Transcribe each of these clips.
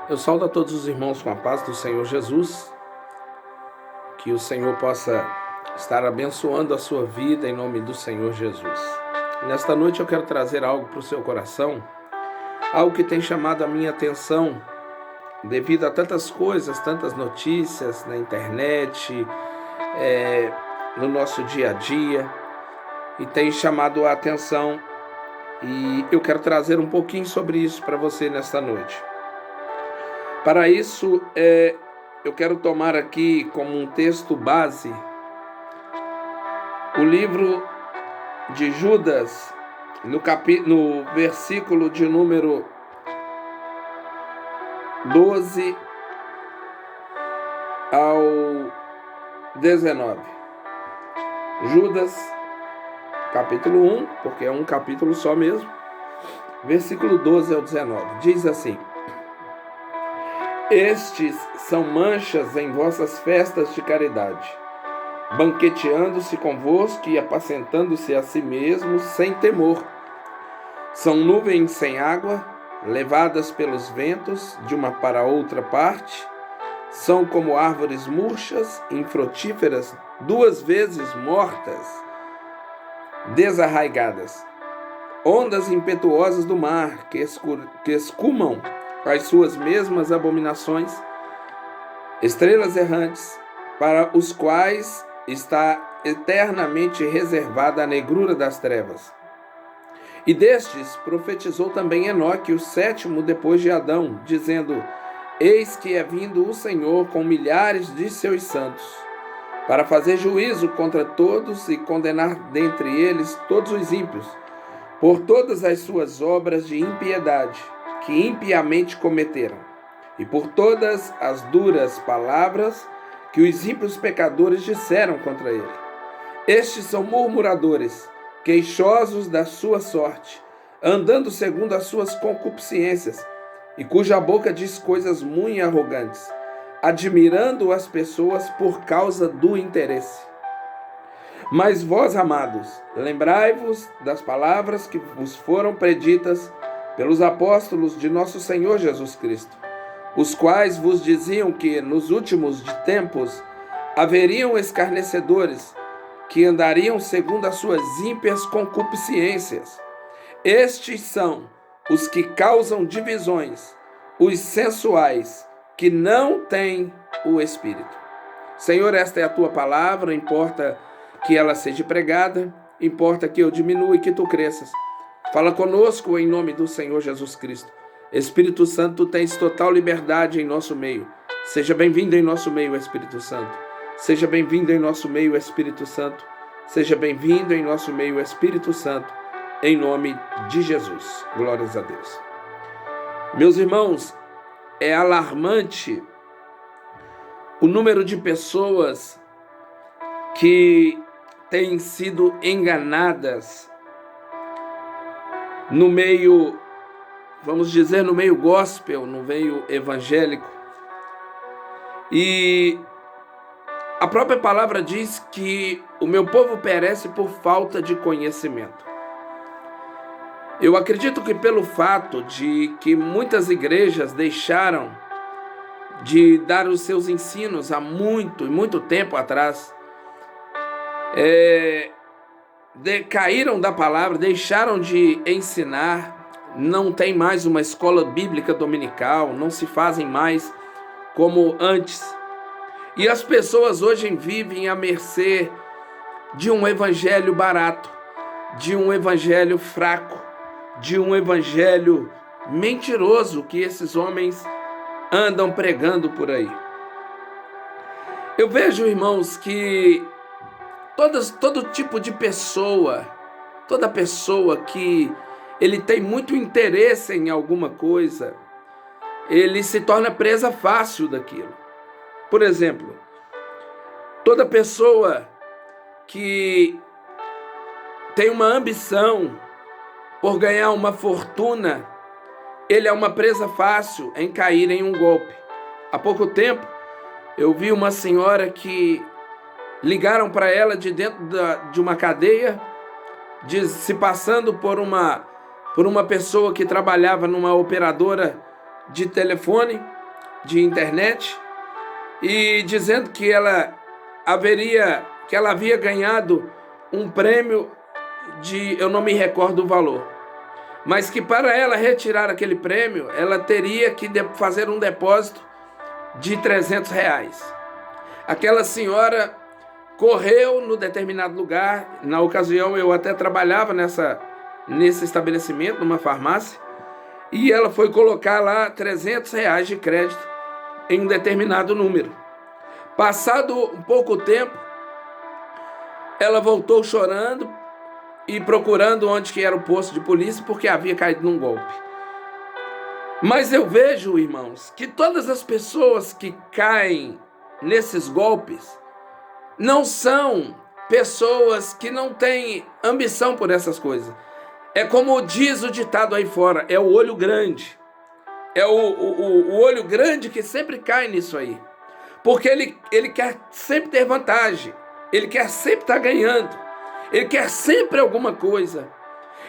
Eu saúdo a todos os irmãos com a paz do Senhor Jesus, que o Senhor possa estar abençoando a sua vida em nome do Senhor Jesus. Nesta noite eu quero trazer algo para o seu coração, algo que tem chamado a minha atenção devido a tantas coisas, tantas notícias na internet, no nosso dia a dia, e tem chamado a atenção, e eu quero trazer um pouquinho sobre isso para você nesta noite. Para isso, eu quero tomar aqui como um texto base o livro de Judas, no versículo de número 12 ao 19. Judas, capítulo 1, porque é um capítulo só mesmo, versículo 12 ao 19. Diz assim: Estes são manchas em vossas festas de caridade, banqueteando-se convosco e apacentando-se a si mesmos sem temor. São nuvens sem água, levadas pelos ventos de uma para outra parte. São como árvores murchas, infrutíferas, 2 vezes mortas, desarraigadas. Ondas impetuosas do mar, que escumam as suas mesmas abominações, estrelas errantes, para os quais está eternamente reservada a negrura das trevas. E destes profetizou também Enoque, o 7º depois de Adão, dizendo: Eis que é vindo o Senhor com milhares de seus santos, para fazer juízo contra todos e condenar dentre eles todos os ímpios, por todas as suas obras de impiedade que impiamente cometeram, e por todas as duras palavras que os ímpios pecadores disseram contra ele. Estes são murmuradores, queixosos da sua sorte, andando segundo as suas concupiscências, e cuja boca diz coisas muito arrogantes, admirando as pessoas por causa do interesse. Mas vós, amados, lembrai-vos das palavras que vos foram preditas pelos apóstolos de nosso Senhor Jesus Cristo, os quais vos diziam que nos últimos tempos haveriam escarnecedores que andariam segundo as suas ímpias concupiscências. Estes são os que causam divisões, os sensuais, que não têm o Espírito. Senhor, esta é a tua palavra, importa que ela seja pregada, importa que eu diminua e que tu cresças. Fala conosco em nome do Senhor Jesus Cristo. Espírito Santo, tu tens total liberdade em nosso meio. Seja bem-vindo em nosso meio, Espírito Santo. Seja bem-vindo em nosso meio, Espírito Santo. Seja bem-vindo em nosso meio, Espírito Santo, em nome de Jesus. Glórias a Deus. Meus irmãos, é alarmante o número de pessoas que têm sido enganadas no meio, vamos dizer, no meio gospel, no meio evangélico. E a própria palavra diz que o meu povo perece por falta de conhecimento. Eu acredito que pelo fato de que muitas igrejas deixaram de dar os seus ensinos há muito tempo atrás, caíram da palavra, deixaram de ensinar, não tem mais uma escola bíblica dominical, não se fazem mais como antes. E as pessoas hoje vivem à mercê de um evangelho barato, de um evangelho fraco, de um evangelho mentiroso que esses homens andam pregando por aí. Eu vejo, irmãos, que todo tipo de pessoa, toda pessoa que ele tem muito interesse em alguma coisa, ele se torna presa fácil daquilo. Por exemplo, toda pessoa que tem uma ambição por ganhar uma fortuna, ele é uma presa fácil em cair em um golpe. Há pouco tempo, eu vi uma senhora que ligaram para ela de dentro de uma cadeia, se passando por uma pessoa que trabalhava numa operadora de telefone, de internet e dizendo que ela havia ganhado um prêmio de, eu não me recordo o valor, mas que para ela retirar aquele prêmio, ela teria que fazer um depósito de R$ 300. Aquela senhora correu no determinado lugar. Na ocasião eu até trabalhava nesse estabelecimento, numa farmácia, e ela foi colocar lá R$ 300 de crédito em um determinado número. Passado um pouco tempo, ela voltou chorando e procurando onde que era o posto de polícia, porque havia caído num golpe. Mas eu vejo, irmãos, que todas as pessoas que caem nesses golpes não são pessoas que não têm ambição por essas coisas. É como diz o ditado aí fora, é o olho grande. É o olho grande que sempre cai nisso aí. Porque ele quer sempre ter vantagem. Ele quer sempre estar ganhando. Ele quer sempre alguma coisa.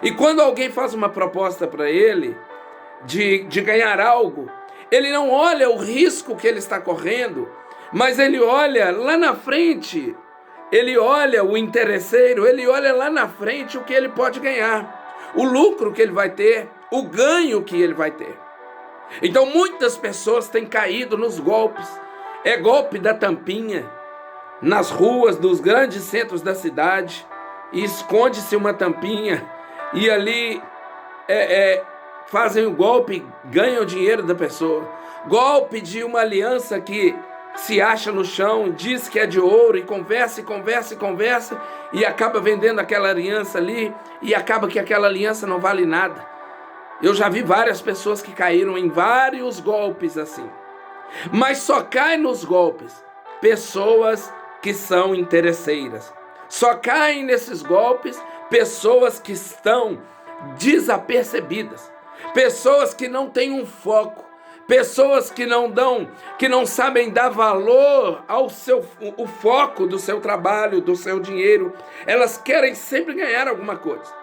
E quando alguém faz uma proposta para ele de ganhar algo, ele não olha o risco que ele está correndo, mas ele olha lá na frente. Ele olha o interesseiro, ele olha lá na frente o que ele pode ganhar, o lucro que ele vai ter, o ganho que ele vai ter. Então muitas pessoas têm caído nos golpes. É golpe da tampinha, nas ruas dos grandes centros da cidade, e esconde-se uma tampinha, e ali fazem o golpe, ganham o dinheiro da pessoa. Golpe de uma aliança que se acha no chão, diz que é de ouro, e conversa, e acaba vendendo aquela aliança ali, e acaba que aquela aliança não vale nada. Eu já vi várias pessoas que caíram em vários golpes assim. Mas só caem nos golpes pessoas que são interesseiras. Só caem nesses golpes pessoas que estão desapercebidas. Pessoas que não têm um foco. Pessoas que não sabem dar valor ao o foco do seu trabalho, do seu dinheiro. Elas querem sempre ganhar alguma coisa.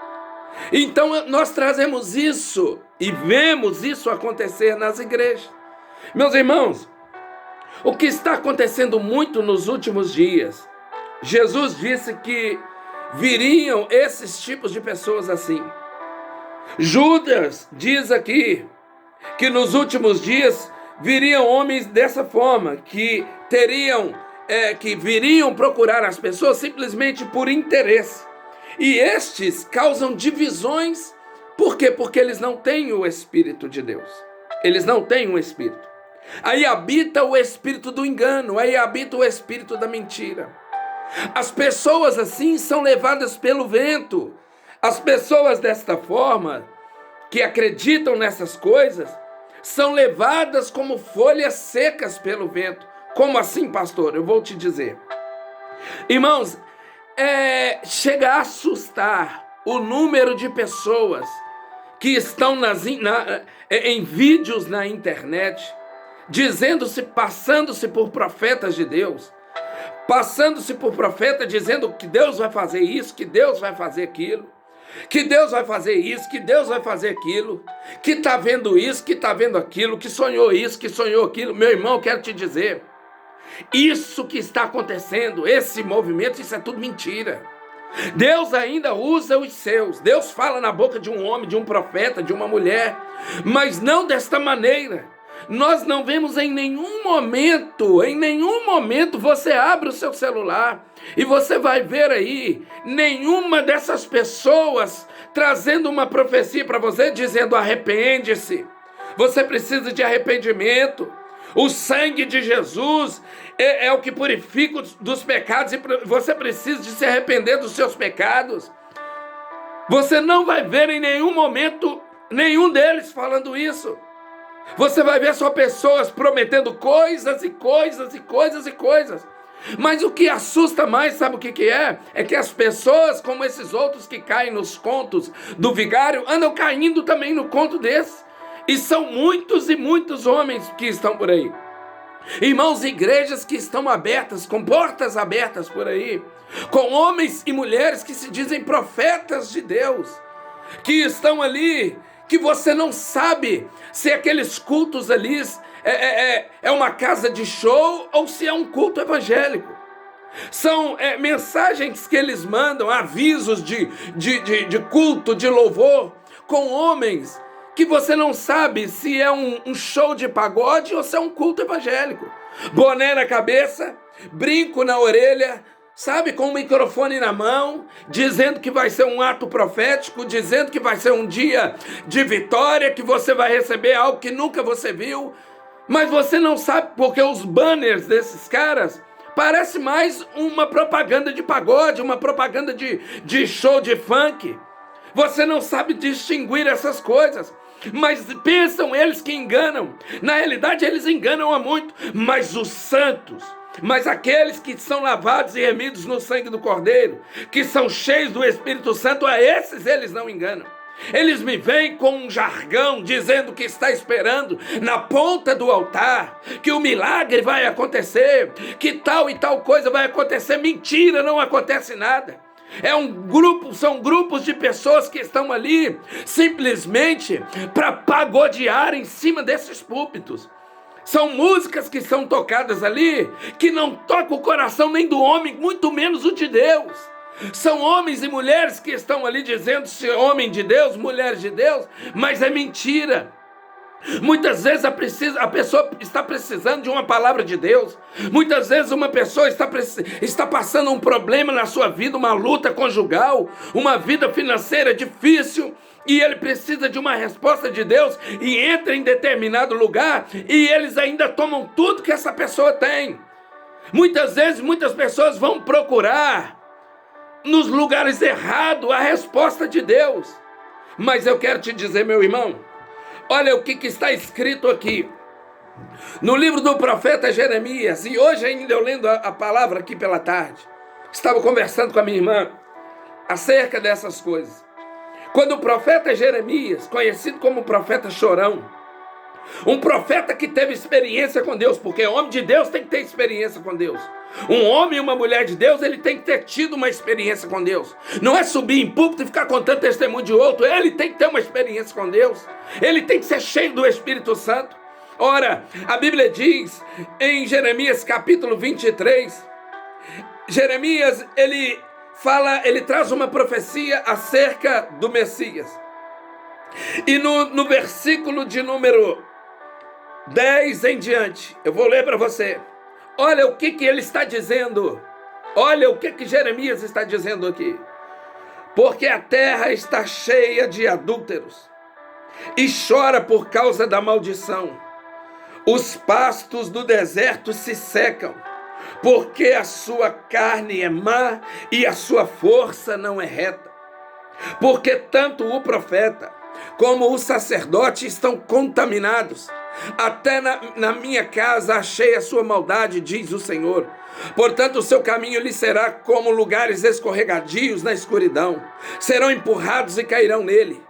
Então nós trazemos isso e vemos isso acontecer nas igrejas. Meus irmãos, o que está acontecendo muito nos últimos dias, Jesus disse que viriam esses tipos de pessoas assim. Judas diz aqui que nos últimos dias viriam homens dessa forma, que viriam procurar as pessoas simplesmente por interesse. E estes causam divisões. Por quê? Porque eles não têm o Espírito de Deus. Eles não têm um Espírito. Aí habita o espírito do engano, aí habita o espírito da mentira. As pessoas assim são levadas pelo vento. As pessoas desta forma, que acreditam nessas coisas, são levadas como folhas secas pelo vento. Como assim, pastor? Eu vou te dizer. Irmãos, chega a assustar o número de pessoas que estão em vídeos na internet, passando-se por profetas de Deus, passando-se por profeta dizendo que Deus vai fazer isso, que Deus vai fazer aquilo, que Deus vai fazer isso, que Deus vai fazer aquilo, que está vendo isso, que está vendo aquilo, que sonhou isso, que sonhou aquilo. Meu irmão, quero te dizer, isso que está acontecendo, esse movimento, isso é tudo mentira. Deus ainda usa os seus. Deus fala na boca de um homem, de um profeta, de uma mulher, mas não desta maneira. Nós não vemos em nenhum momento você abre o seu celular e você vai ver aí nenhuma dessas pessoas trazendo uma profecia para você dizendo: arrepende-se, você precisa de arrependimento, o sangue de Jesus é o que purifica dos pecados e você precisa de se arrepender dos seus pecados. Você não vai ver em nenhum momento nenhum deles falando isso. Você vai ver só pessoas prometendo coisas e coisas e coisas e coisas. Mas o que assusta mais, sabe o que é? É que as pessoas, como esses outros que caem nos contos do vigário, andam caindo também no conto desse. E são muitos e muitos homens que estão por aí. Irmãos, igrejas que estão abertas, com portas abertas por aí, com homens e mulheres que se dizem profetas de Deus, que estão ali, que você não sabe se aqueles cultos ali é uma casa de show ou se é um culto evangélico. São mensagens que eles mandam, avisos de culto, de louvor, com homens que você não sabe se é um show de pagode ou se é um culto evangélico. Boné na cabeça, brinco na orelha, sabe, com o microfone na mão, dizendo que vai ser um ato profético, dizendo que vai ser um dia de vitória, que você vai receber algo que nunca você viu, mas você não sabe porque os banners desses caras parece mais uma propaganda de pagode, uma propaganda de show de funk. Você não sabe distinguir essas coisas. Mas pensam eles que enganam. Na realidade eles enganam a muito. Mas os santos, mas aqueles que são lavados e remidos no sangue do Cordeiro, que são cheios do Espírito Santo, a esses eles não enganam. Eles me vêm com um jargão dizendo que está esperando na ponta do altar, que o milagre vai acontecer, que tal e tal coisa vai acontecer. Mentira, não acontece nada. São grupos de pessoas que estão ali simplesmente para pagodear em cima desses púlpitos. São músicas que são tocadas ali que não tocam o coração nem do homem, muito menos o de Deus. São homens e mulheres que estão ali dizendo-se homem de Deus, mulher de Deus, mas é mentira. Muitas vezes a pessoa está precisando de uma palavra de Deus. Muitas vezes uma pessoa está passando um problema na sua vida, uma luta conjugal, uma vida financeira difícil, e ele precisa de uma resposta de Deus, e entra em determinado lugar, e eles ainda tomam tudo que essa pessoa tem. Muitas vezes, muitas pessoas vão procurar nos lugares errados a resposta de Deus. Mas eu quero te dizer, meu irmão, olha o que está escrito aqui no livro do profeta Jeremias. E hoje ainda eu lendo a palavra aqui pela tarde, estava conversando com a minha irmã acerca dessas coisas. Quando o profeta Jeremias, conhecido como profeta chorão, um profeta que teve experiência com Deus, porque homem de Deus tem que ter experiência com Deus. Um homem e uma mulher de Deus, ele tem que ter tido uma experiência com Deus. Não é subir em púlpito e ficar contando testemunho de outro. Ele tem que ter uma experiência com Deus. Ele tem que ser cheio do Espírito Santo. Ora, a Bíblia diz em Jeremias capítulo 23, Jeremias, ele traz uma profecia acerca do Messias. E no versículo de número 10 em diante, eu vou ler para você. Olha o que ele está dizendo. Olha o que Jeremias está dizendo aqui. Porque a terra está cheia de adúlteros e chora por causa da maldição. Os pastos do deserto se secam, porque a sua carne é má e a sua força não é reta. Porque tanto o profeta como o sacerdote estão contaminados. Até na minha casa achei a sua maldade, diz o Senhor. Portanto, o seu caminho lhe será como lugares escorregadios na escuridão. Serão empurrados e cairão nele.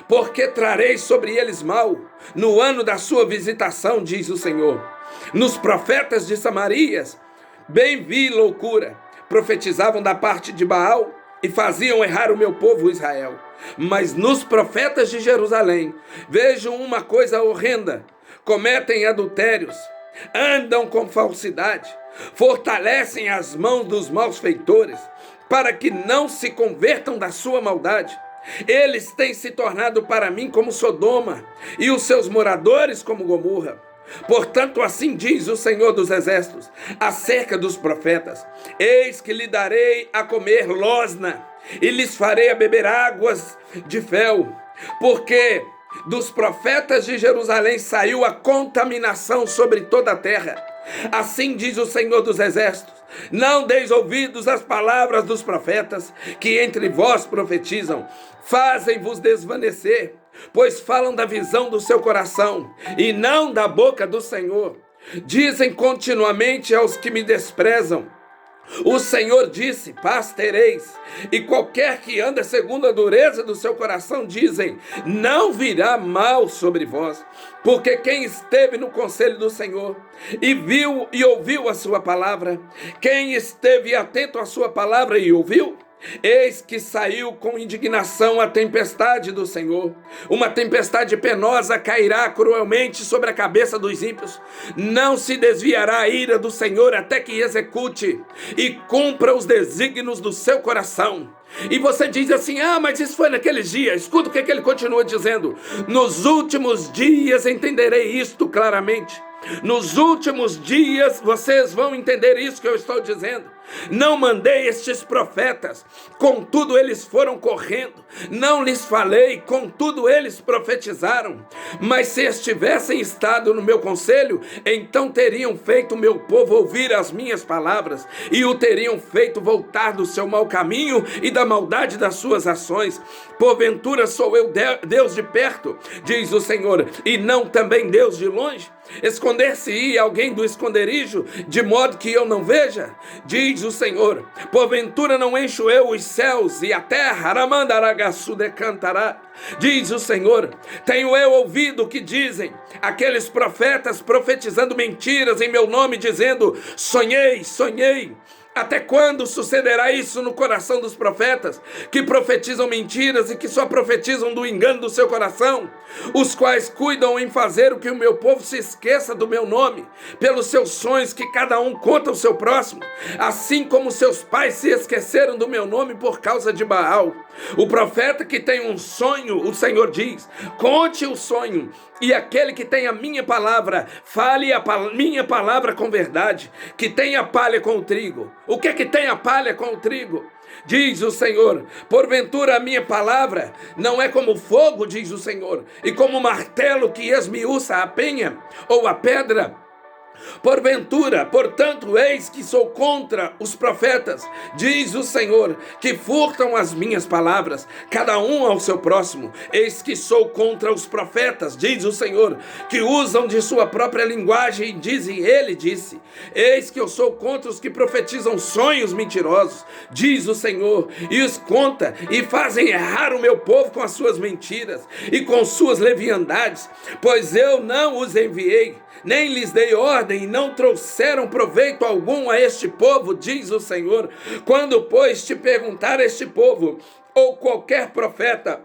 Porque trarei sobre eles mal no ano da sua visitação, diz o Senhor. Nos profetas de Samarias, bem vi loucura. Profetizavam da parte de Baal e faziam errar o meu povo Israel. Mas nos profetas de Jerusalém, vejo uma coisa horrenda. Cometem adultérios, andam com falsidade, fortalecem as mãos dos malfeitores, para que não se convertam da sua maldade. Eles têm se tornado para mim como Sodoma, e os seus moradores como Gomorra. Portanto, assim diz o Senhor dos Exércitos, acerca dos profetas: eis que lhe darei a comer losna, e lhes farei a beber águas de fel, porque dos profetas de Jerusalém saiu a contaminação sobre toda a terra. Assim diz o Senhor dos Exércitos: não deis ouvidos às palavras dos profetas, que entre vós profetizam, fazem-vos desvanecer, pois falam da visão do seu coração, e não da boca do Senhor. Dizem continuamente aos que me desprezam: o Senhor disse, paz tereis. E qualquer que anda segundo a dureza do seu coração, dizem, não virá mal sobre vós. Porque quem esteve no conselho do Senhor e viu e ouviu a sua palavra, quem esteve atento à sua palavra e ouviu, Eis que saiu com indignação a tempestade do Senhor. Uma tempestade penosa cairá cruelmente sobre a cabeça dos ímpios. Não se desviará a ira do Senhor até que execute e cumpra os desígnios do seu coração. E você diz assim: mas isso foi naqueles dias. Escuta o que ele continua dizendo: nos últimos dias entenderei isto claramente. Nos últimos dias vocês vão entender isso que eu estou dizendo. Não mandei estes profetas, contudo eles foram correndo. Não lhes falei, contudo eles profetizaram. Mas se estivessem estado no meu conselho, então teriam feito o meu povo ouvir as minhas palavras, e o teriam feito voltar do seu mau caminho e da maldade das suas ações. Porventura sou eu Deus de perto, diz o Senhor, e não também Deus de longe? Esconder-se-ia alguém do esconderijo, de modo que eu não veja? Diz o Senhor: porventura não encho eu os céus e a terra? Aramandaragaçu decantará. Diz o Senhor: tenho eu ouvido o que dizem aqueles profetas profetizando mentiras em meu nome, dizendo: sonhei, sonhei. Até quando sucederá isso no coração dos profetas, que profetizam mentiras e que só profetizam do engano do seu coração, os quais cuidam em fazer o que o meu povo se esqueça do meu nome, pelos seus sonhos que cada um conta ao seu próximo, assim como seus pais se esqueceram do meu nome por causa de Baal. O profeta que tem um sonho, o Senhor diz, conte o sonho, e aquele que tem a minha palavra, fale a minha palavra com verdade, que tem a palha com o trigo. O que é que tem a palha com o trigo? Diz o Senhor: porventura a minha palavra não é como fogo, diz o Senhor, e como martelo que esmiuça a penha ou a pedra? Porventura, portanto, eis que sou contra os profetas, diz o Senhor, que furtam as minhas palavras, cada um ao seu próximo. Eis que sou contra os profetas, diz o Senhor, que usam de sua própria linguagem e dizem: ele disse. Eis que eu sou contra os que profetizam sonhos mentirosos, diz o Senhor, e os conta e fazem errar o meu povo com as suas mentiras e com suas leviandades, pois eu não os enviei, nem lhes dei ordem, e não trouxeram proveito algum a este povo, diz o Senhor. Quando, pois, te perguntar este povo, ou qualquer profeta,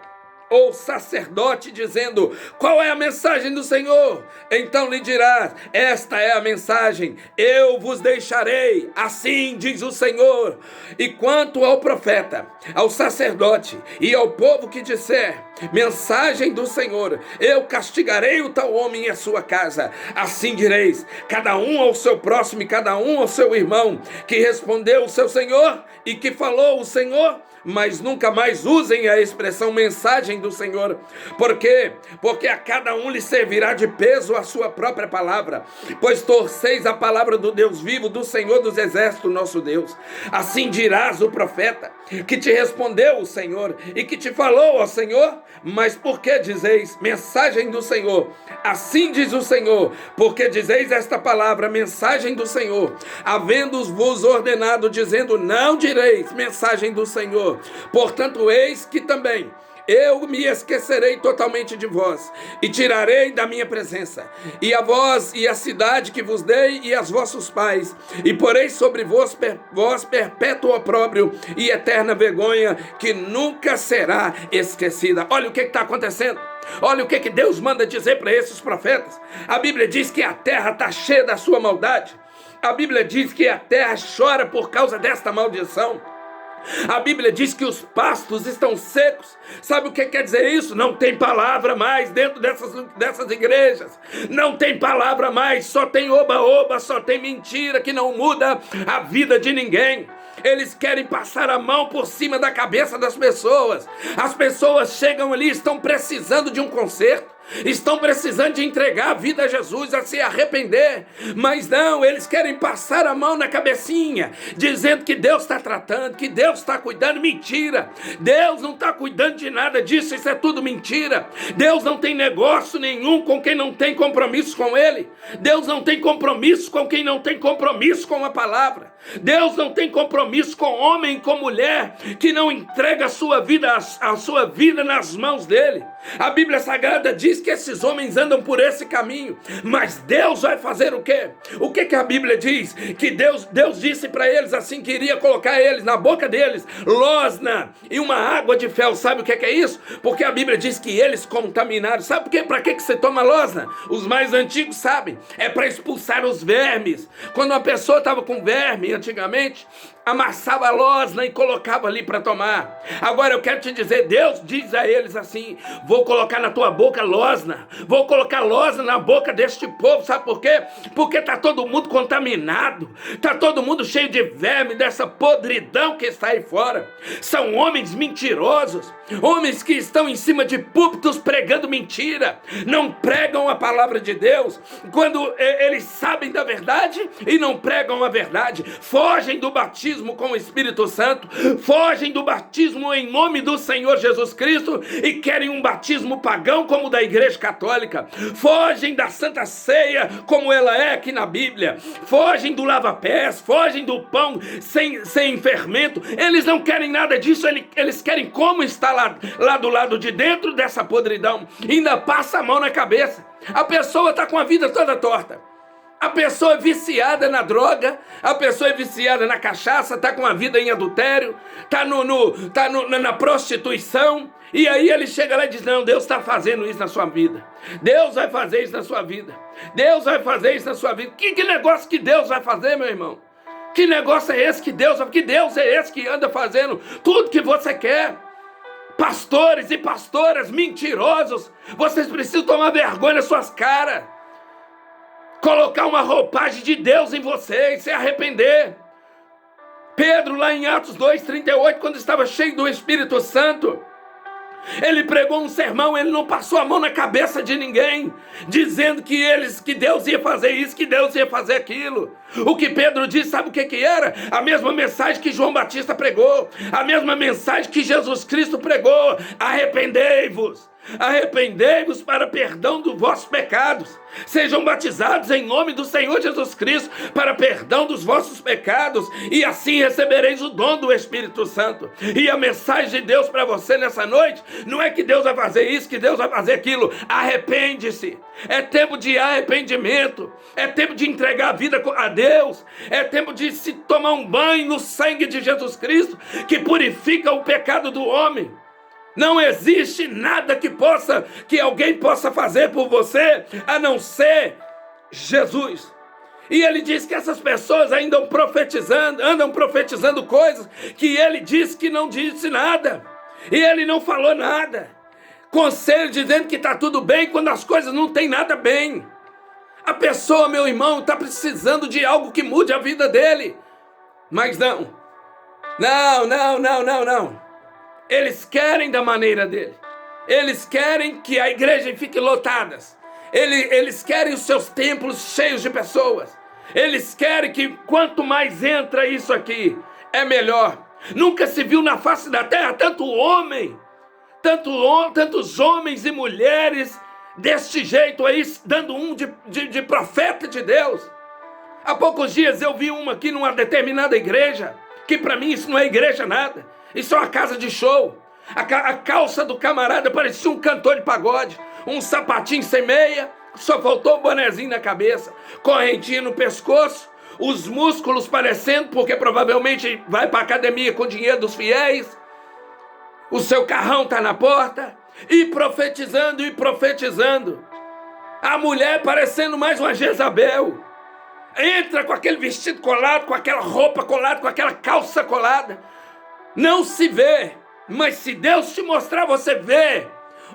ou sacerdote, dizendo: qual é a mensagem do Senhor? Então lhe dirás: esta é a mensagem, eu vos deixarei, assim diz o Senhor. E quanto ao profeta, ao sacerdote e ao povo que disser: mensagem do Senhor, eu castigarei o tal homem e a sua casa. Assim direis: cada um ao seu próximo e cada um ao seu irmão, que respondeu o seu Senhor e que falou o Senhor. Mas nunca mais usem a expressão mensagem do Senhor. Por quê? Porque a cada um lhe servirá de peso a sua própria palavra, pois torceis a palavra do Deus vivo, do Senhor dos exércitos, nosso Deus. Assim dirás o profeta, que te respondeu o Senhor e que te falou ao Senhor. Mas por que dizeis mensagem do Senhor? Assim diz o Senhor: porque dizeis esta palavra, mensagem do Senhor, havendo-vos ordenado, dizendo: não direis mensagem do Senhor. Portanto, eis que também eu me esquecerei totalmente de vós, e tirarei da minha presença, e a vós e a cidade que vos dei, e aos vossos pais, e porei sobre vós perpétuo opróbrio e eterna vergonha, que nunca será esquecida. Olha o que está acontecendo. Olha o que Deus manda dizer para esses profetas. A Bíblia diz que a terra está cheia da sua maldade. A Bíblia diz que a terra chora por causa desta maldição. A Bíblia diz que os pastos estão secos. Sabe o que quer dizer isso? Não tem palavra mais dentro dessas igrejas. Não tem palavra mais, só tem oba-oba, só tem mentira que não muda a vida de ninguém. Eles querem passar a mão por cima da cabeça das pessoas. As pessoas chegam ali, estão precisando de um conserto, estão precisando de entregar a vida a Jesus, a se arrepender, mas não, eles querem passar a mão na cabecinha, dizendo que Deus está tratando, que Deus está cuidando. Mentira, Deus não está cuidando de nada disso, isso é tudo mentira. Deus não tem negócio nenhum com quem não tem compromisso com Ele. Deus não tem compromisso com quem não tem compromisso com a palavra. Deus não tem compromisso com homem e com mulher que não entrega a sua vida nas mãos dele. A Bíblia Sagrada diz que esses homens andam por esse caminho, mas Deus vai fazer o quê? O que a Bíblia diz? Que Deus disse para eles assim que iria colocar eles na boca deles losna e uma água de fel. Sabe o que é isso? Porque a Bíblia diz que eles contaminaram. Sabe por quê? Para que você toma losna? Os mais antigos sabem. É para expulsar os vermes. Quando uma pessoa estava com verme antigamente, amassava a losna e colocava ali para tomar. Agora eu quero te dizer, Deus diz a eles assim: vou colocar na tua boca losna, vou colocar losna na boca deste povo. Sabe por quê? Porque está todo mundo contaminado, está todo mundo cheio de verme, dessa podridão que está aí fora. São homens mentirosos, homens que estão em cima de púlpitos pregando mentira, não pregam a palavra de Deus, quando eles sabem da verdade e não pregam a verdade, fogem do batismo com o Espírito Santo, fogem do batismo em nome do Senhor Jesus Cristo e querem um batismo pagão como o da Igreja Católica, fogem da Santa Ceia como ela é aqui na Bíblia, fogem do lava-pés, fogem do pão sem fermento. Eles não querem nada disso, eles querem como está lá do lado de dentro dessa podridão, ainda passa a mão na cabeça. A pessoa está com a vida toda torta. A pessoa é viciada na droga, a pessoa é viciada na cachaça, está com a vida em adultério, está na prostituição, e aí ele chega lá e diz: não, Deus está fazendo isso na sua vida, Deus vai fazer isso na sua vida, Deus vai fazer isso na sua vida. Que negócio que Deus vai fazer, meu irmão? Que negócio é esse que Deus é esse que anda fazendo tudo que você quer? Pastores e pastoras mentirosos, vocês precisam tomar vergonha nas suas caras, colocar uma roupagem de Deus em você e se arrepender. Pedro, lá em Atos 2:38, quando estava cheio do Espírito Santo, ele pregou um sermão, ele não passou a mão na cabeça de ninguém, dizendo que Deus ia fazer isso, que Deus ia fazer aquilo. O que Pedro disse, sabe o que era? A mesma mensagem que João Batista pregou, a mesma mensagem que Jesus Cristo pregou: arrependei-vos. Arrependei-vos para perdão dos vossos pecados, sejam batizados em nome do Senhor Jesus Cristo para perdão dos vossos pecados, e assim recebereis o dom do Espírito Santo. E a mensagem de Deus para você nessa noite não é que Deus vai fazer isso, que Deus vai fazer aquilo. Arrepende-se. É tempo de arrependimento, é tempo de entregar a vida a Deus, é tempo de se tomar um banho no sangue de Jesus Cristo, que purifica o pecado do homem. Não existe nada que alguém possa fazer por você a não ser Jesus. E ele diz que essas pessoas andam profetizando coisas que ele disse que não disse nada. E ele não falou nada. Conselho dizendo que está tudo bem quando as coisas não tem nada bem. A pessoa, meu irmão, está precisando de algo que mude a vida dele. Mas não. Eles querem da maneira dele. Eles querem que a igreja fique lotada. Eles querem os seus templos cheios de pessoas. Eles querem que quanto mais entra isso aqui, é melhor. Nunca se viu na face da terra tantos homens e mulheres deste jeito aí, dando de profeta de Deus. Há poucos dias eu vi uma aqui numa determinada igreja, que para mim isso não é igreja nada. Isso é uma casa de show. A calça do camarada parecia um cantor de pagode. Um sapatinho sem meia, só faltou o bonezinho na cabeça, correntinha no pescoço, os músculos parecendo, porque provavelmente vai para a academia com o dinheiro dos fiéis. O seu carrão está na porta, e profetizando. A mulher parecendo mais uma Jezabel. Entra com aquele vestido colado, com aquela roupa colada, com aquela calça colada. Não se vê, mas se Deus te mostrar, você vê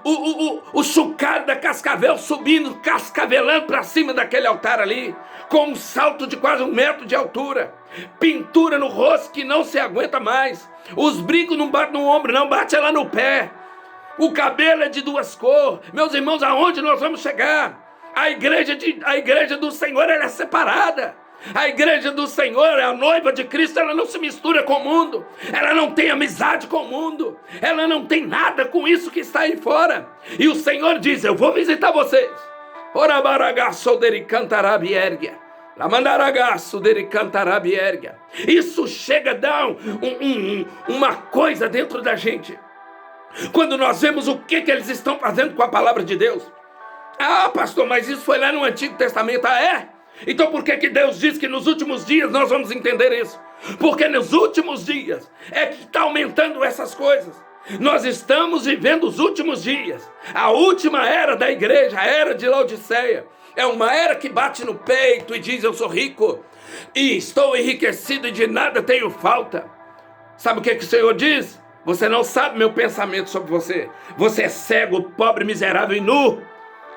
o chocalho da cascavel subindo, cascavelando para cima daquele altar ali, com um salto de quase 1 metro de altura, pintura no rosto que não se aguenta mais, os brincos não batem no ombro não, bate lá no pé, o cabelo é de 2 cores. Meus irmãos, aonde nós vamos chegar? A igreja do Senhor, ela é separada. A igreja do Senhor, a noiva de Cristo, ela não se mistura com o mundo, ela não tem amizade com o mundo, ela não tem nada com isso que está aí fora. E o Senhor diz: eu vou visitar vocês. La mandaragaço dele cantarabierga. Isso chega a dar uma coisa dentro da gente. Quando nós vemos o que eles estão fazendo com a palavra de Deus. Ah, pastor, mas isso foi lá no Antigo Testamento. Ah, é? Então por que Deus diz que nos últimos dias nós vamos entender isso? Porque nos últimos dias é que está aumentando essas coisas. Nós estamos vivendo os últimos dias. A última era da igreja, a era de Laodiceia. É uma era que bate no peito e diz: eu sou rico e estou enriquecido e de nada tenho falta. Sabe o que o Senhor diz? Você não sabe meu pensamento sobre você. Você é cego, pobre, miserável e nu.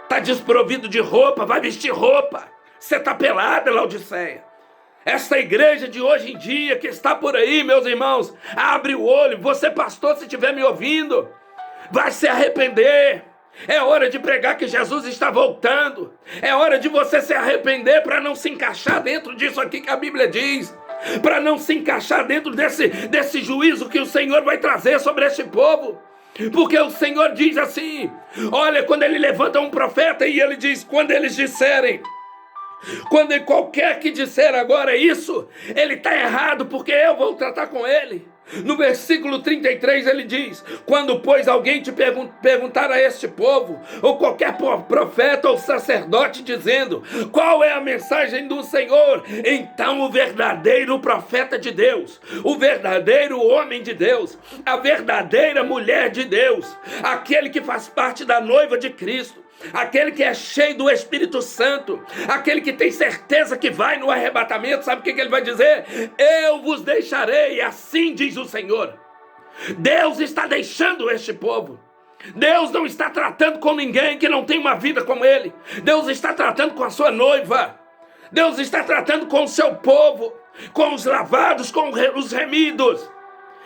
Está desprovido de roupa, vai vestir roupa. Você está pelada, Laodiceia. Esta igreja de hoje em dia que está por aí, meus irmãos, abre o olho. Você, pastor, se estiver me ouvindo, vai se arrepender. É hora de pregar que Jesus está voltando. É hora de você se arrepender para não se encaixar dentro disso aqui que a Bíblia diz. Para não se encaixar dentro desse juízo que o Senhor vai trazer sobre este povo. Porque o Senhor diz assim, olha, quando ele levanta um profeta e ele diz, quando eles disserem, quando qualquer que disser agora isso, ele está errado, porque eu vou tratar com ele. No versículo 33 ele diz, quando pois alguém te perguntar a este povo, ou qualquer profeta ou sacerdote dizendo, qual é a mensagem do Senhor? Então o verdadeiro profeta de Deus, o verdadeiro homem de Deus, a verdadeira mulher de Deus, aquele que faz parte da noiva de Cristo, aquele que é cheio do Espírito Santo, aquele que tem certeza que vai no arrebatamento, sabe o que ele vai dizer? Eu vos deixarei, assim diz o Senhor. Deus está deixando este povo. Deus não está tratando com ninguém que não tem uma vida como ele. Deus está tratando com a sua noiva. Deus está tratando com o seu povo, com os lavados, com os remidos.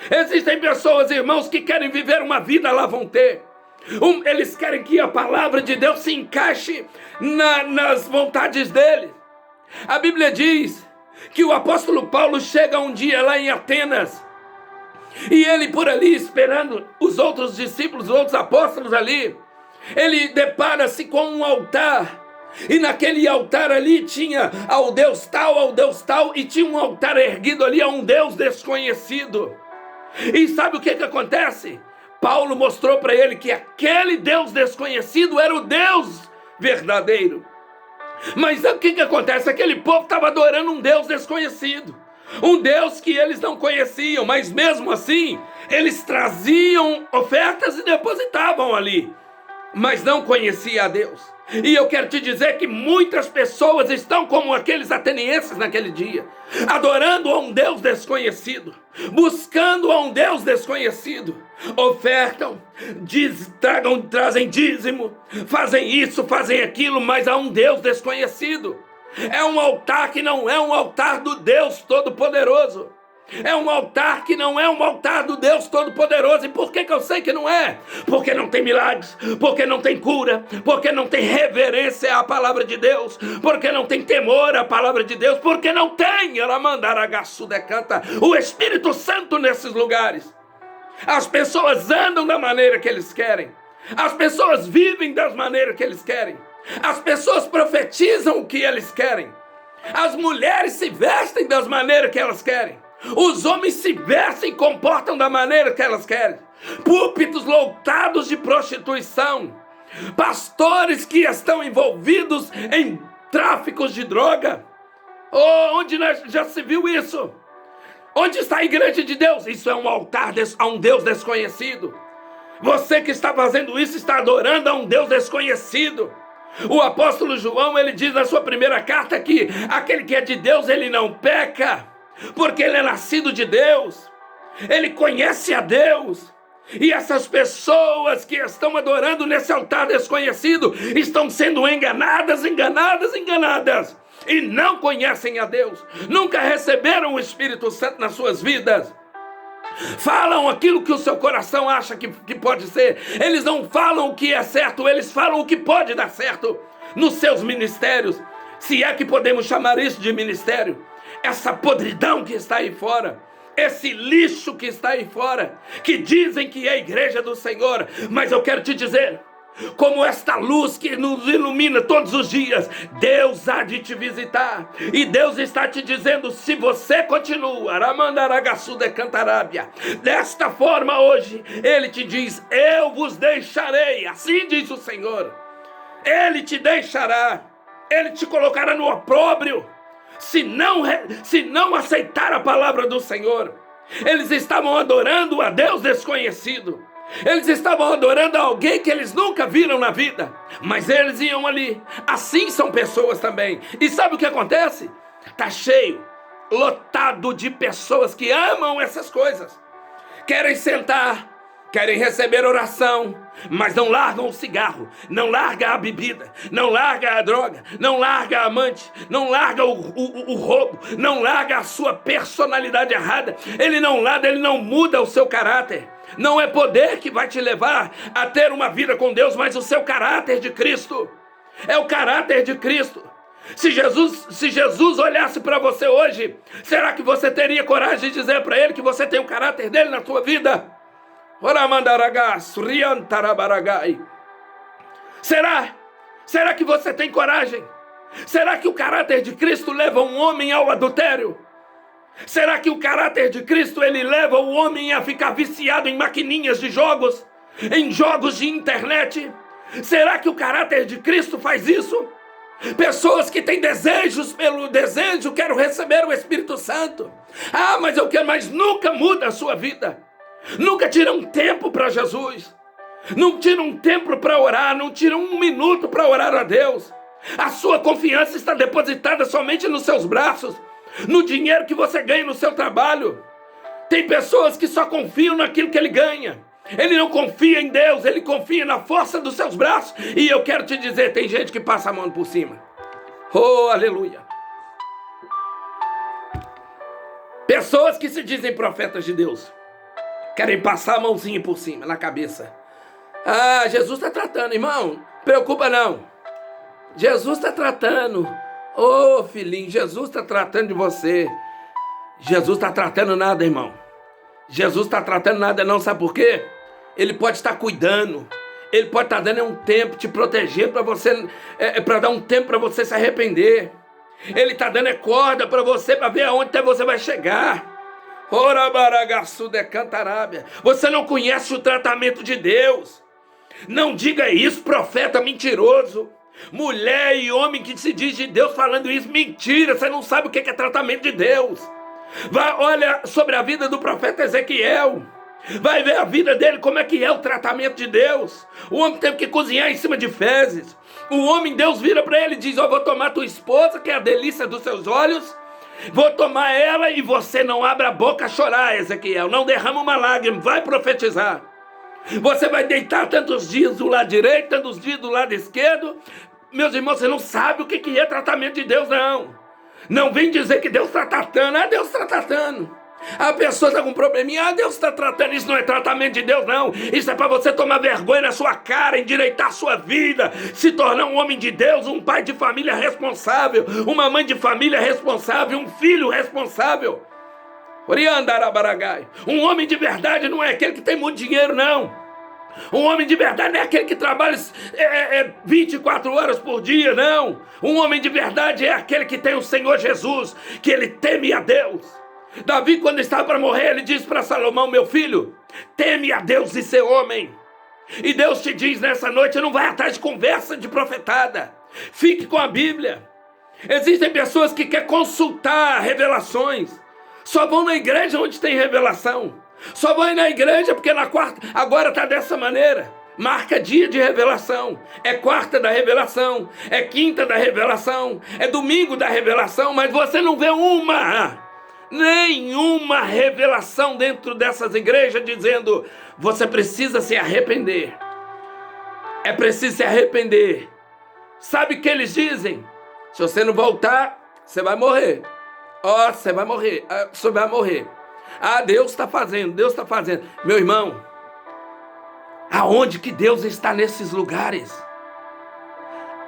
Existem pessoas, irmãos, que querem viver uma vida, lá vão ter. Eles querem que a palavra de Deus se encaixe nas vontades deles. A Bíblia diz que o apóstolo Paulo chega um dia lá em Atenas, e ele por ali esperando os outros discípulos, os outros apóstolos ali, ele depara-se com um altar, e naquele altar ali tinha ao Deus tal, e tinha um altar erguido ali a um Deus desconhecido. E sabe o que acontece? Paulo mostrou para ele que aquele Deus desconhecido era o Deus verdadeiro. Mas o que acontece? Aquele povo estava adorando um Deus desconhecido. Um Deus que eles não conheciam, mas mesmo assim, eles traziam ofertas e depositavam ali. Mas não conhecia a Deus. E eu quero te dizer que muitas pessoas estão como aqueles atenienses naquele dia, adorando a um Deus desconhecido, buscando a um Deus desconhecido. Ofertam, trazem dízimo, fazem isso, fazem aquilo, mas a um Deus desconhecido. É um altar que não é um altar do Deus Todo-Poderoso. É um altar que não é um altar do Deus Todo-Poderoso. E por que eu sei que não é? Porque não tem milagres, porque não tem cura, porque não tem reverência à palavra de Deus, porque não tem temor à palavra de Deus, porque não tem o Espírito Santo nesses lugares. As pessoas andam da maneira que eles querem. As pessoas vivem das maneiras que eles querem. As pessoas profetizam o que eles querem. As mulheres se vestem das maneiras que elas querem. Os homens se vestem e comportam da maneira que elas querem. Púlpitos lotados de prostituição. Pastores que estão envolvidos em tráficos de droga. Oh, onde já se viu isso? Onde está a igreja de Deus? Isso é um altar a um Deus desconhecido. Você que está fazendo isso está adorando a um Deus desconhecido. O apóstolo João, ele diz na sua primeira carta que aquele que é de Deus, ele não peca, porque ele é nascido de Deus, ele conhece a Deus. E essas pessoas que estão adorando nesse altar desconhecido estão sendo enganadas, e não conhecem a Deus, nunca receberam o Espírito Santo nas suas vidas. Falam aquilo que o seu coração acha que pode ser. Eles não falam o que é certo, eles falam o que pode dar certo nos seus ministérios, se é que podemos chamar isso de ministério. Essa podridão que está aí fora, esse lixo que está aí fora, que dizem que é a igreja do Senhor. Mas eu quero te dizer, como esta luz que nos ilumina todos os dias, Deus há de te visitar. E Deus está te dizendo, se você continua, desta forma hoje, Ele te diz, eu vos deixarei, assim diz o Senhor. Ele te deixará, Ele te colocará no opróbrio, se não aceitar a palavra do Senhor. Eles estavam adorando a Deus desconhecido. Eles estavam adorando a alguém que eles nunca viram na vida. Mas eles iam ali. Assim são pessoas também. E sabe o que acontece? Está cheio, lotado de pessoas que amam essas coisas. Querem sentar, querem receber oração, mas não largam o cigarro, não larga a bebida, não larga a droga, não larga a amante, não larga o roubo, não larga a sua personalidade errada. Ele não larga, ele não muda o seu caráter. Não é poder que vai te levar a ter uma vida com Deus, mas o seu caráter de Cristo. É o caráter de Cristo. Se Jesus olhasse para você hoje, será que você teria coragem de dizer para Ele que você tem o caráter dele na sua vida? Será que você tem coragem? Será que o caráter de Cristo leva um homem ao adultério? Será que o caráter de Cristo ele leva o homem a ficar viciado em maquininhas de jogos? Em jogos de internet? Será que o caráter de Cristo faz isso? Pessoas que têm desejos pelo desejo, quero receber o Espírito Santo. Ah, mas eu quero, mas nunca muda a sua vida. Nunca tira um tempo para Jesus. Não tira um tempo para orar, não tira um minuto para orar a Deus. A sua confiança está depositada somente nos seus braços, no dinheiro que você ganha no seu trabalho. Tem pessoas que só confiam naquilo que ele ganha. Ele não confia em Deus, ele confia na força dos seus braços. E eu quero te dizer, tem gente que passa a mão por cima. Oh, aleluia. Pessoas que se dizem profetas de Deus querem passar a mãozinha por cima, na cabeça. Ah, Jesus está tratando, irmão, preocupa não. Jesus está tratando. Ô filhinho, Jesus está tratando de você. Jesus está tratando nada, irmão. Jesus está tratando nada não, sabe por quê? Ele pode estar cuidando. Ele pode estar dando um tempo, te protegendo para você, para dar um tempo para você se arrepender. Ele está dando corda para você, para ver aonde até você vai chegar. Você não conhece o tratamento de Deus. Não diga isso, profeta mentiroso. Mulher e homem que se diz de Deus falando isso, mentira, você não sabe o que é tratamento de Deus. Olha sobre a vida do profeta Ezequiel, vai ver a vida dele, como é que é o tratamento de Deus. O homem teve que cozinhar em cima de fezes. O homem, Deus vira para ele e diz, vou tomar tua esposa, que é a delícia dos seus olhos, vou tomar ela e você não abre a boca a chorar, Ezequiel, não derrama uma lágrima, vai profetizar. Você vai deitar tantos dias do lado direito, tantos dias do lado esquerdo. Meus irmãos, você não sabe o que é tratamento de Deus, não. Não vem dizer que Deus está tratando. Ah, Deus está tratando. A pessoa está com um probleminha. Ah, Deus está tratando. Isso não é tratamento de Deus, não. Isso é para você tomar vergonha na sua cara, endireitar a sua vida, se tornar um homem de Deus, um pai de família responsável, uma mãe de família responsável, um filho responsável. Um homem de verdade não é aquele que tem muito dinheiro, não. Um homem de verdade não é aquele que trabalha 24 horas por dia, não. Um homem de verdade é aquele que tem o Senhor Jesus, que ele teme a Deus. Davi, quando estava para morrer, ele disse para Salomão, meu filho, teme a Deus e ser homem. E Deus te diz nessa noite, não vai atrás de conversa de profetada. Fique com a Bíblia. Existem pessoas que querem consultar revelações. Só vão na igreja onde tem revelação. Só vão na igreja porque na quarta, agora está dessa maneira. Marca dia de revelação. É quarta da revelação. É quinta da revelação. É domingo da revelação. Mas você não vê nenhuma revelação dentro dessas igrejas dizendo, você precisa se arrepender. É preciso se arrepender. Sabe o que eles dizem? Se você não voltar, você vai morrer. Ó, você vai morrer. Você vai morrer. Ah, Deus está fazendo, Deus está fazendo. Meu irmão, aonde que Deus está nesses lugares?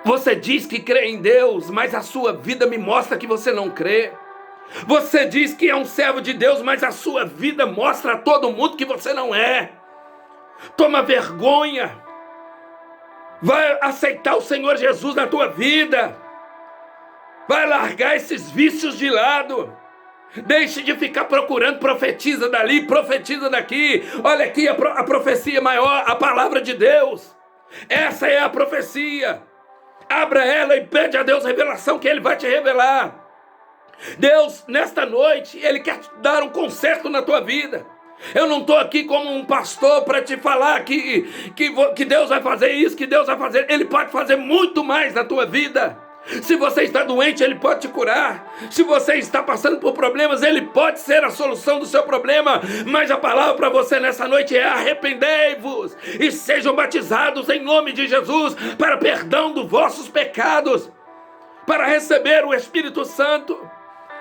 Você diz que crê em Deus, mas a sua vida me mostra que você não crê. Você diz que é um servo de Deus, mas a sua vida mostra a todo mundo que você não é. Toma vergonha. Vai aceitar o Senhor Jesus na tua vida. Vai largar esses vícios de lado. Deixe de ficar procurando profetiza dali, profetiza daqui. Olha aqui a profecia maior, a palavra de Deus. Essa é a profecia. Abra ela e pede a Deus revelação, que Ele vai te revelar. Deus, nesta noite, Ele quer te dar um conserto na tua vida. Eu não estou aqui como um pastor para te falar que Deus vai fazer isso, que Deus vai fazer. Ele pode fazer muito mais na tua vida. Se você está doente, Ele pode te curar. Se você está passando por problemas, Ele pode ser a solução do seu problema. Mas a palavra para você nessa noite é: arrependei-vos e sejam batizados em nome de Jesus para perdão dos vossos pecados, para receber o Espírito Santo,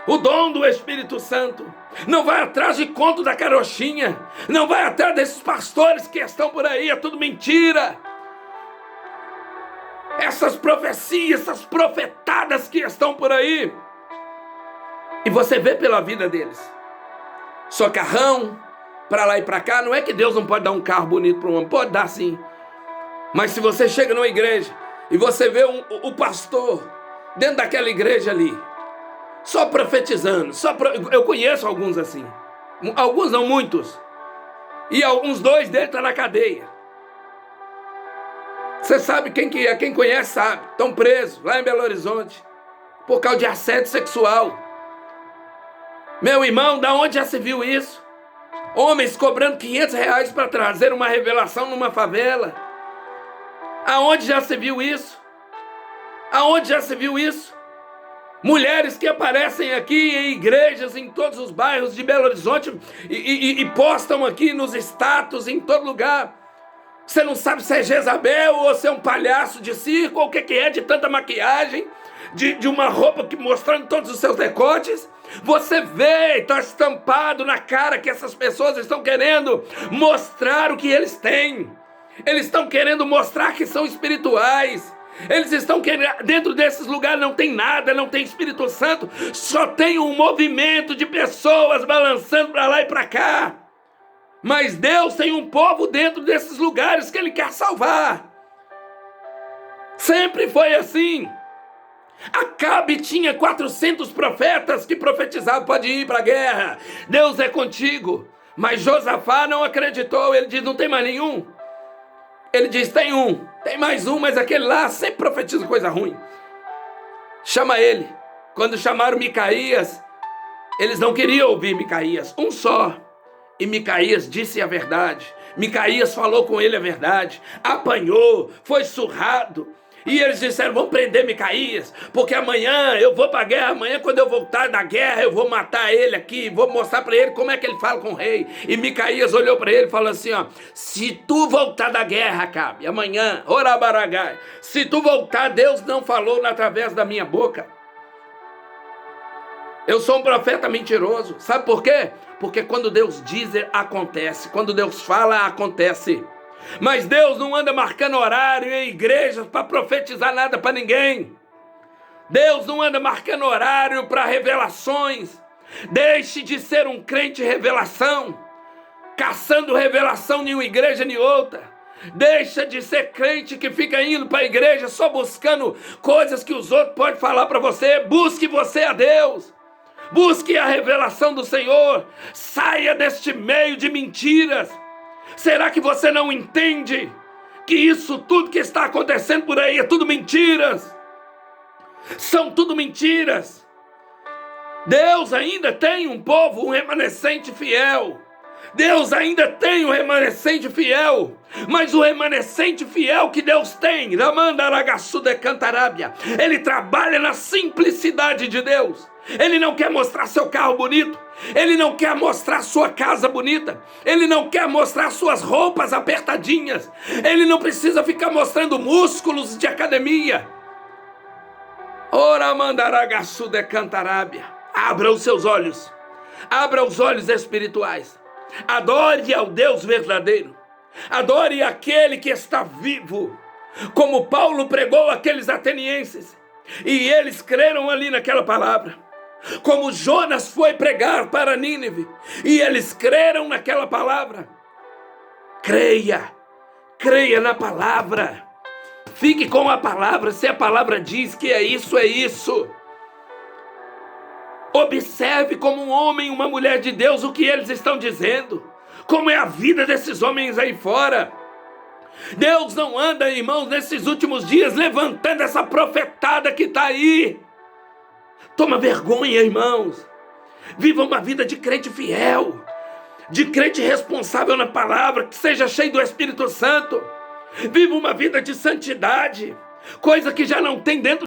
o dom do Espírito Santo. Não vai atrás de conto da carochinha. Não vai atrás desses pastores que estão por aí. É tudo mentira. Essas profecias, essas profetadas que estão por aí. E você vê pela vida deles. Só carrão, para lá e para cá. Não é que Deus não pode dar um carro bonito para um homem. Pode dar sim. Mas se você chega numa igreja e você vê o pastor dentro daquela igreja ali, só profetizando, eu conheço alguns assim. Alguns não, muitos. E uns 2 deles estão na cadeia. Você sabe quem que é, quem conhece sabe. Estão presos lá em Belo Horizonte por causa de assédio sexual. Meu irmão, da onde já se viu isso? Homens cobrando R$500 para trazer uma revelação numa favela. Aonde já se viu isso? Aonde já se viu isso? Mulheres que aparecem aqui em igrejas, em todos os bairros de Belo Horizonte e postam aqui nos status, em todo lugar. Você não sabe se é Jezabel ou se é um palhaço de circo, ou o que é, de tanta maquiagem, de uma roupa que mostrando todos os seus decotes. Você vê, está estampado na cara que essas pessoas estão querendo mostrar o que eles têm. Eles estão querendo mostrar que são espirituais. Eles estão querendo, dentro desses lugares não tem nada, não tem Espírito Santo, só tem um movimento de pessoas balançando para lá e para cá. Mas Deus tem um povo dentro desses lugares que Ele quer salvar. Sempre foi assim. Acabe tinha 400 profetas que profetizavam: pode ir para a guerra, Deus é contigo. Mas Josafá não acreditou, ele diz: não tem mais nenhum. Ele diz: tem mais um, mas aquele lá sempre profetiza coisa ruim. Chama ele. Quando chamaram Micaías, eles não queriam ouvir Micaías, um só. E Micaías disse a verdade. Micaías falou com ele a verdade. Apanhou, foi surrado. E eles disseram: vamos prender Micaías, porque amanhã eu vou para a guerra. Amanhã, quando eu voltar da guerra, eu vou matar ele aqui, vou mostrar para ele como é que ele fala com o rei. E Micaías olhou para ele e falou assim: ó, se tu voltar da guerra, Acabe, amanhã, Orabaragai, se tu voltar, Deus não falou através da minha boca. Eu sou um profeta mentiroso. Sabe por quê? Porque quando Deus diz, acontece. Quando Deus fala, acontece. Mas Deus não anda marcando horário em igrejas para profetizar nada para ninguém. Deus não anda marcando horário para revelações. Deixe de ser um crente revelação, caçando revelação em uma igreja nem outra. Deixa de ser crente que fica indo para a igreja só buscando coisas que os outros podem falar para você. Busque você a Deus. Busque a revelação do Senhor. Saia deste meio de mentiras. Será que você não entende que isso tudo que está acontecendo por aí é tudo mentiras? São tudo mentiras. Deus ainda tem um povo, um remanescente fiel. Deus ainda tem um remanescente fiel. Mas o remanescente fiel que Deus tem, ele trabalha na simplicidade de Deus. Ele não quer mostrar seu carro bonito. Ele não quer mostrar sua casa bonita. Ele não quer mostrar suas roupas apertadinhas. Ele não precisa ficar mostrando músculos de academia. Ora mandaragaçu de cantarábia. Abra os seus olhos. Abra os olhos espirituais. Adore ao Deus verdadeiro. Adore aquele que está vivo. Como Paulo pregou àqueles atenienses. E eles creram ali naquela palavra. Como Jonas foi pregar para Nínive. E eles creram naquela palavra. Creia. Creia na palavra. Fique com a palavra. Se a palavra diz que é isso, é isso. Observe como um homem e uma mulher de Deus o que eles estão dizendo. Como é a vida desses homens aí fora. Deus não anda, irmãos, nesses últimos dias levantando essa profetada que está aí. Toma vergonha, irmãos. Viva uma vida de crente fiel, de crente responsável na palavra, que seja cheio do Espírito Santo. Viva uma vida de santidade, coisa que já não tem dentro